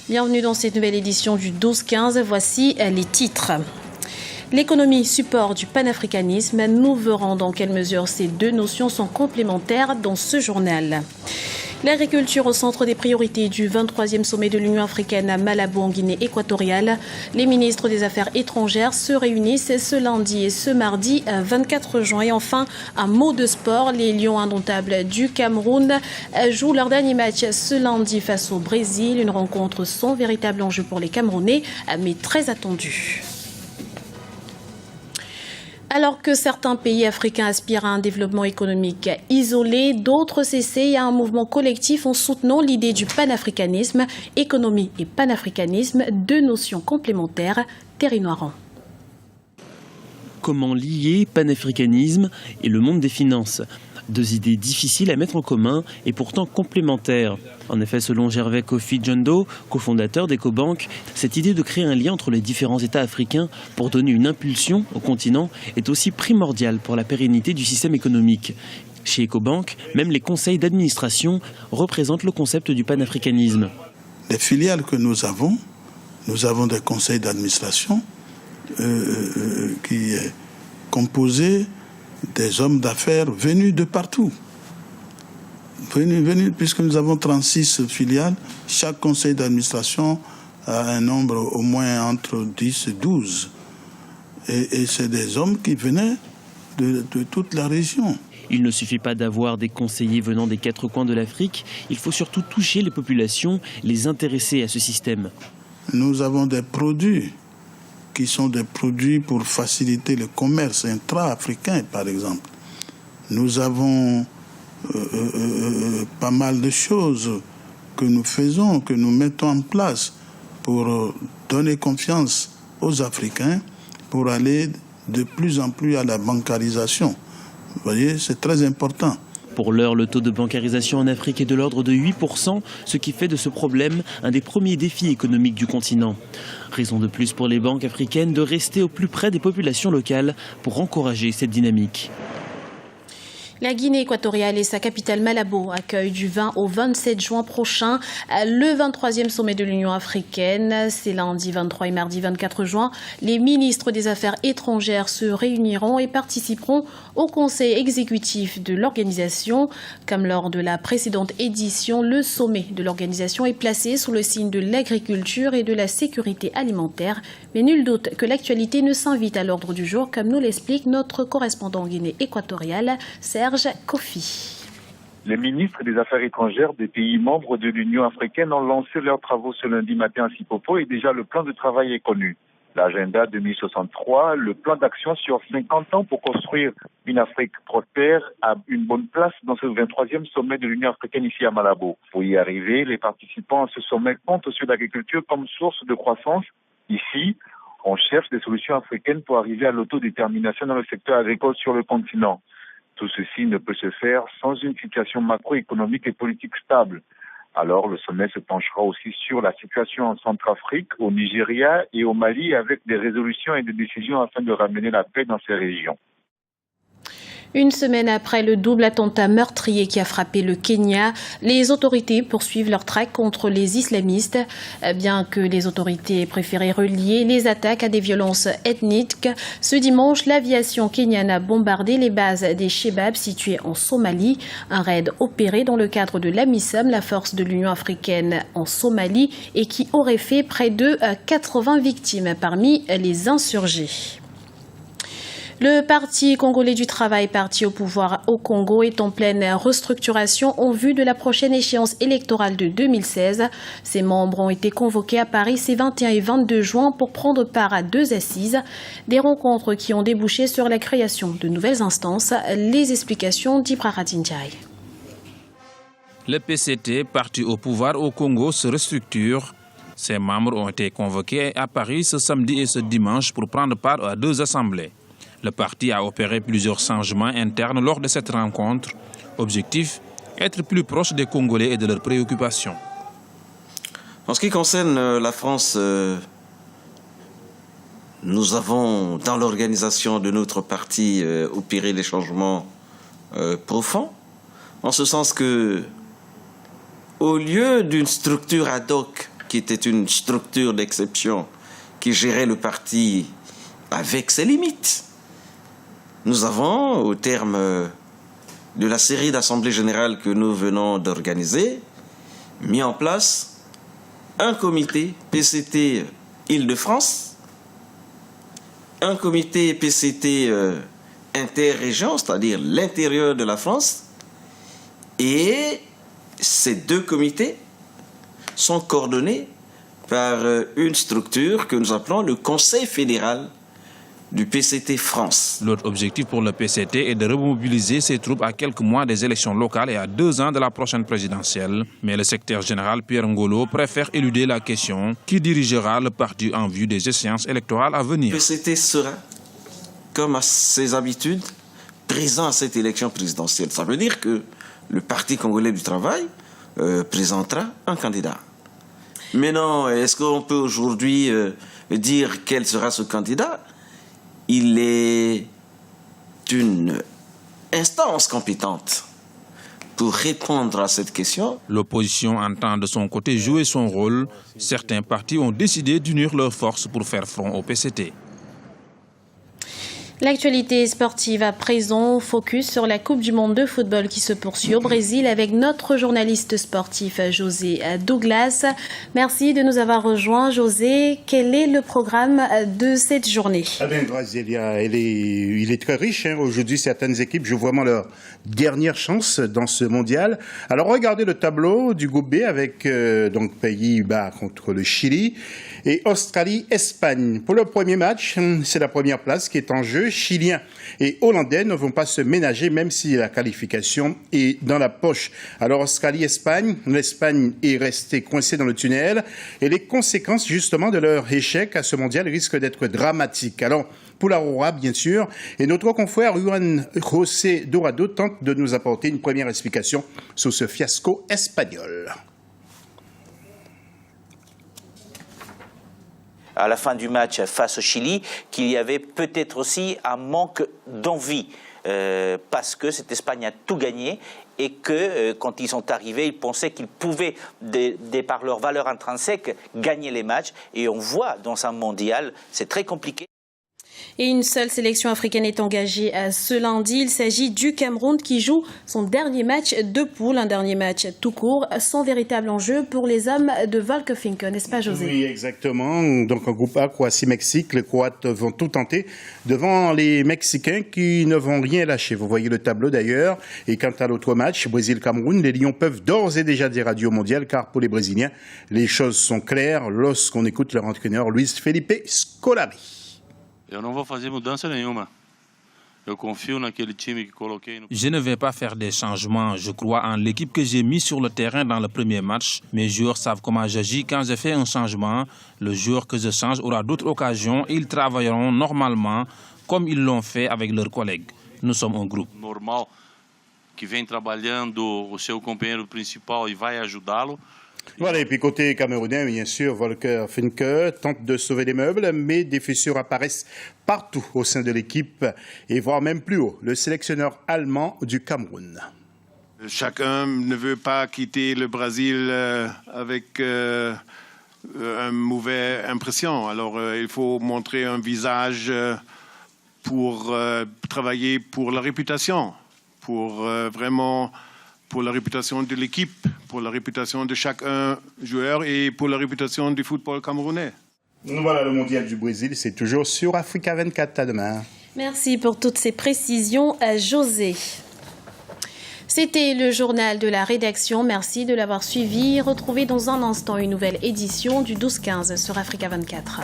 Bienvenue dans cette nouvelle édition du 12-15. Voici les titres. L'économie support du panafricanisme. Nous verrons dans quelle mesure ces deux notions sont complémentaires dans ce journal. L'agriculture au centre des priorités du 23e sommet de l'Union africaine à Malabo en Guinée équatoriale. Les ministres des Affaires étrangères se réunissent ce lundi et ce mardi 24 juin. Et enfin, un mot de sport. Les Lions indomptables du Cameroun jouent leur dernier match ce lundi face au Brésil. Une rencontre sans véritable enjeu pour les Camerounais, mais très attendue. Alors que certains pays africains aspirent à un développement économique isolé, d'autres s'essayent à un mouvement collectif en soutenant l'idée du panafricanisme. Économie et panafricanisme, deux notions complémentaires. Thierry Noiran. Comment lier panafricanisme et le monde des finances ? Deux idées difficiles à mettre en commun et pourtant complémentaires. En effet, selon Gervais Kofi Djondo, cofondateur d'Ecobank, cette idée de créer un lien entre les différents États africains pour donner une impulsion au continent est aussi primordiale pour la pérennité du système économique. Chez Ecobank, même les conseils d'administration représentent le concept du panafricanisme. Les filiales que nous avons des conseils d'administration qui est composé des hommes d'affaires venus de partout. Venus, puisque nous avons 36 filiales, chaque conseil d'administration a un nombre au moins entre 10 et 12. Et c'est des hommes qui venaient de toute la région. Il ne suffit pas d'avoir des conseillers venant des quatre coins de l'Afrique, il faut surtout toucher les populations, les intéresser à ce système. Nous avons des produits qui sont des produits pour faciliter le commerce intra-africain, par exemple. Nous avons pas mal de choses que nous faisons, que nous mettons en place pour donner confiance aux Africains, pour aller de plus en plus à la bancarisation. Vous voyez, c'est très important. Pour l'heure, le taux de bancarisation en Afrique est de l'ordre de 8%, ce qui fait de ce problème un des premiers défis économiques du continent. Raison de plus pour les banques africaines de rester au plus près des populations locales pour encourager cette dynamique. La Guinée équatoriale et sa capitale Malabo accueillent du 20 au 27 juin prochain le 23e sommet de l'Union africaine. C'est lundi 23 et mardi 24 juin. Les ministres des Affaires étrangères se réuniront et participeront au conseil exécutif de l'organisation. Comme lors de la précédente édition, le sommet de l'organisation est placé sous le signe de l'agriculture et de la sécurité alimentaire. Mais nul doute que l'actualité ne s'invite à l'ordre du jour, comme nous l'explique notre correspondant en Guinée équatoriale, Serge Kofi. Les ministres des Affaires étrangères des pays membres de l'Union africaine ont lancé leurs travaux ce lundi matin à Sipopo et déjà le plan de travail est connu. L'agenda 2063, le plan d'action sur 50 ans pour construire une Afrique prospère, a une bonne place dans ce 23e sommet de l'Union africaine ici à Malabo. Pour y arriver, les participants à ce sommet comptent sur l'agriculture comme source de croissance. Ici, on cherche des solutions africaines pour arriver à l'autodétermination dans le secteur agricole sur le continent. Tout ceci ne peut se faire sans une situation macroéconomique et politique stable. Alors, le sommet se penchera aussi sur la situation en Centrafrique, au Nigeria et au Mali avec des résolutions et des décisions afin de ramener la paix dans ces régions. Une semaine après le double attentat meurtrier qui a frappé le Kenya, les autorités poursuivent leur traque contre les islamistes. Bien que les autorités aient préféré relier les attaques à des violences ethniques, ce dimanche, l'aviation kenyane a bombardé les bases des Shebabs situées en Somalie. Un raid opéré dans le cadre de l'AMISOM, la force de l'Union africaine en Somalie, et qui aurait fait près de 80 victimes parmi les insurgés. Le Parti congolais du travail, parti au pouvoir au Congo, est en pleine restructuration en vue de la prochaine échéance électorale de 2016. Ses membres ont été convoqués à Paris ces 21 et 22 juin pour prendre part à 2 assises. Des rencontres qui ont débouché sur la création de nouvelles instances. Les explications d'Ibra Radindiaï. Le PCT, parti au pouvoir au Congo, se restructure. Ses membres ont été convoqués à Paris ce samedi et ce dimanche pour prendre part à 2 assemblées. Le parti a opéré plusieurs changements internes lors de cette rencontre. Objectif, être plus proche des Congolais et de leurs préoccupations. En ce qui concerne la France, nous avons dans l'organisation de notre parti opéré des changements profonds, en ce sens que, au lieu d'une structure ad hoc qui était une structure d'exception, qui gérait le parti avec ses limites. Nous avons, au terme de la série d'assemblées générales que nous venons d'organiser, mis en place un comité PCT Île-de-France, un comité PCT interrégion, c'est-à-dire l'intérieur de la France, et ces deux comités sont coordonnés par une structure que nous appelons le Conseil fédéral du PCT France. L'autre objectif pour le PCT est de remobiliser ses troupes à quelques mois des élections locales et à 2 ans de la prochaine présidentielle. Mais le secrétaire général Pierre Ngolo préfère éluder la question qui dirigera le parti en vue des échéances électorales à venir. Le PCT sera, comme à ses habitudes, présent à cette élection présidentielle. Ça veut dire que le Parti congolais du travail présentera un candidat. Mais non, est-ce qu'on peut aujourd'hui dire quel sera ce candidat ? Il est une instance compétente pour répondre à cette question. L'opposition entend de son côté jouer son rôle. Certains partis ont décidé d'unir leurs forces pour faire front au PCT. L'actualité sportive à présent, focus sur la Coupe du Monde de football qui se poursuit au Brésil avec notre journaliste sportif José Douglas. Merci de nous avoir rejoints, José. Quel est le programme de cette journée? Ah bien, Graziella, il est très riche. Aujourd'hui, certaines équipes jouent vraiment leur dernière chance dans ce mondial. Alors, regardez le tableau du groupe B avec donc Pays-Bas contre le Chili et Australie-Espagne. Pour le premier match, c'est la première place qui est en jeu. Chiliens et Hollandais ne vont pas se ménager, même si la qualification est dans la poche. Alors, Australie-Espagne, l'Espagne est restée coincée dans le tunnel et les conséquences, justement, de leur échec à ce mondial risquent d'être dramatiques. Alors, pour l'Aurora, bien sûr, et notre confrère Juan José Dorado tente de nous apporter une première explication sur ce fiasco espagnol. À la fin du match face au Chili, qu'il y avait peut-être aussi un manque d'envie, parce que cette Espagne a tout gagné et que quand ils sont arrivés, ils pensaient qu'ils pouvaient, par leur valeur intrinsèque, gagner les matchs. Et on voit dans un mondial, c'est très compliqué. Et une seule sélection africaine est engagée ce lundi. Il s'agit du Cameroun qui joue son dernier match de poule, un dernier match tout court, sans véritable enjeu pour les hommes de Volker Finke, n'est-ce pas, José? Oui, exactement. Donc en groupe A, Croatie-Mexique, les Croates vont tout tenter devant les Mexicains qui ne vont rien lâcher. Vous voyez le tableau d'ailleurs. Et quant à l'autre match, Brésil-Cameroun, les Lions peuvent d'ores et déjà dire adieu au mondial, car pour les Brésiliens, les choses sont claires lorsqu'on écoute leur entraîneur Luis Felipe Scolari. Je ne vais pas faire des changements. Je crois en l'équipe que j'ai mise sur le terrain dans le premier match. Mes joueurs savent comment j'agis quand je fais un changement. Le joueur que je change aura d'autres occasions et ils travailleront normalement comme ils l'ont fait avec leurs collègues. Nous sommes un groupe. Normal que vem trabalhando o seu companheiro principal e vai ajudá-lo. Voilà, et puis côté camerounais, bien sûr, Volker Finke tente de sauver les meubles, mais des fissures apparaissent partout au sein de l'équipe, et voire même plus haut, le sélectionneur allemand du Cameroun. Chacun ne veut pas quitter le Brésil avec une mauvaise impression. Alors, il faut montrer un visage pour travailler pour la réputation, pour vraiment... pour la réputation de l'équipe, pour la réputation de chaque joueur et pour la réputation du football camerounais. Voilà, le mondial du Brésil, c'est toujours sur Africa 24. À demain. Merci pour toutes ces précisions, José. C'était le journal de la rédaction. Merci de l'avoir suivi. Retrouvez dans un instant une nouvelle édition du 12-15 sur Africa 24.